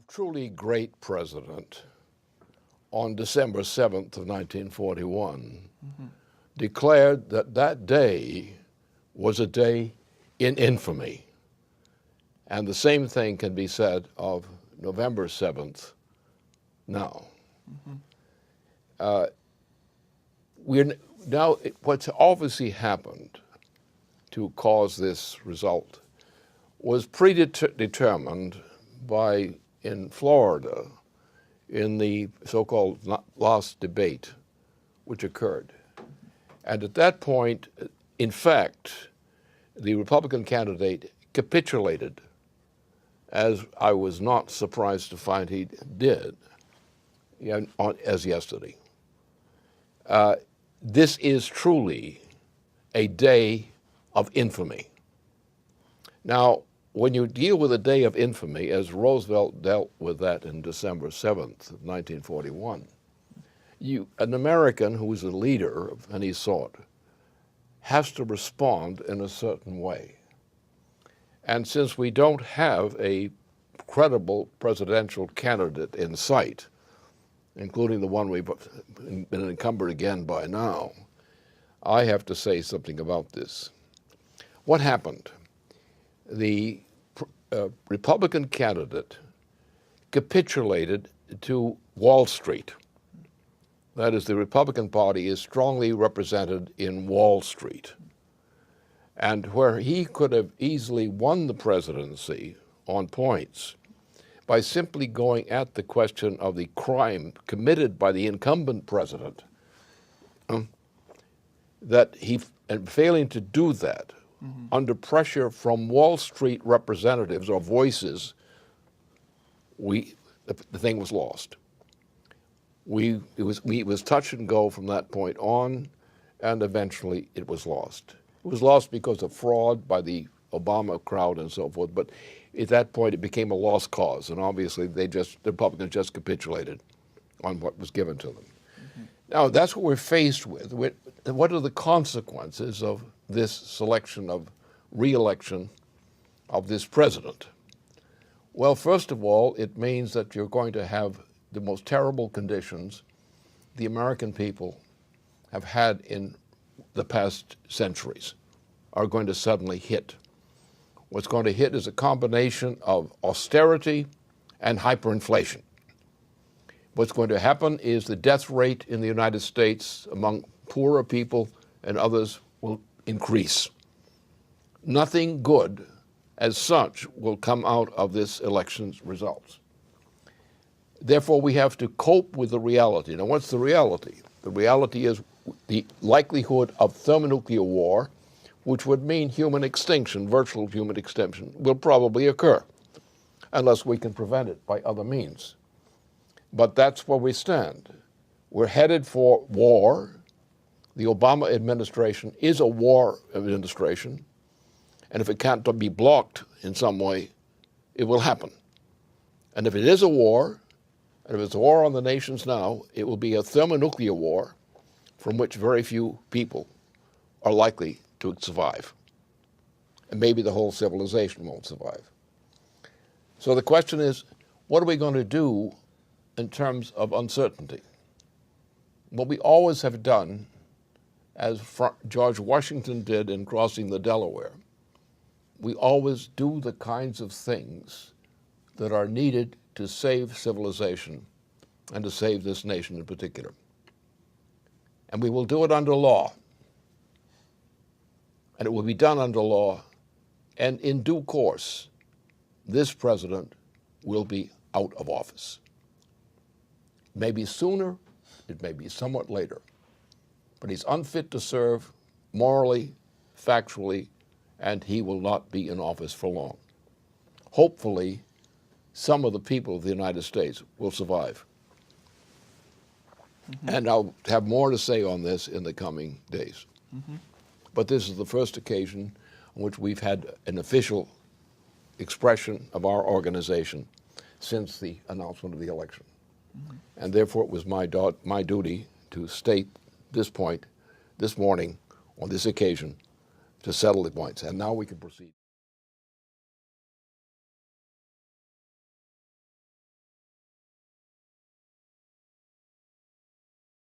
truly great president on December 7th of 1941 declared that that day was a day in infamy. And the same thing can be said of November 7th now. What's obviously happened to cause this result was predetermined by, in Florida, in the so-called last debate which occurred. And at that point, in fact, the Republican candidate capitulated, as I was not surprised to find he did, as yesterday. This is truly a day of infamy. Now, when you deal with a day of infamy, as Roosevelt dealt with that in December 7th of 1941, an American who is a leader of any sort has to respond in a certain way. And since we don't have a credible presidential candidate in sight, including the one we've been encumbered again by now, I have to say something about this. What happened? The Republican candidate capitulated to Wall Street. That is, the Republican Party is strongly represented in Wall Street. And where he could have easily won the presidency on points by simply going at the question of the crime committed by the incumbent president, and failing to do that, under pressure from Wall Street representatives or voices, the thing was lost. It was touch and go from that point on, and eventually it was lost. It was lost because of fraud by the Obama crowd and so forth, but at that point it became a lost cause, and obviously the Republicans just capitulated on what was given to them. Now that's what we're faced with. What are the consequences of this selection of re-election of this president? Well, first of all, it means that you're going to have the most terrible conditions the American people have had in the past centuries are going to suddenly hit. What's going to hit is a combination of austerity and hyperinflation. What's going to happen is the death rate in the United States among poorer people and others will increase. Nothing good as such will come out of this election's results. Therefore, we have to cope with the reality. Now, what's the reality? The reality is the likelihood of thermonuclear war, which would mean human extinction, virtual human extinction, will probably occur, unless we can prevent it by other means. But that's where we stand. We're headed for war. The Obama administration is a war administration, and if it can't be blocked in some way, it will happen. And if it is a war, and if it's a war on the nations now, it will be a thermonuclear war from which very few people are likely to survive. And maybe the whole civilization won't survive. So the question is, what are we going to do in terms of uncertainty? What we always have done, as George Washington did in crossing the Delaware, we always do the kinds of things that are needed to save civilization and to save this nation in particular. And we will do it under law. And it will be done under law, and in due course, this president will be out of office. Maybe sooner, it may be somewhat later, but he's unfit to serve morally, factually, and he will not be in office for long. Hopefully, some of the people of the United States will survive. And I'll have more to say on this in the coming days. But this is the first occasion on which we've had an official expression of our organization since the announcement of the election. And therefore it was my duty to state this point this morning on this occasion to settle the points. And now we can proceed.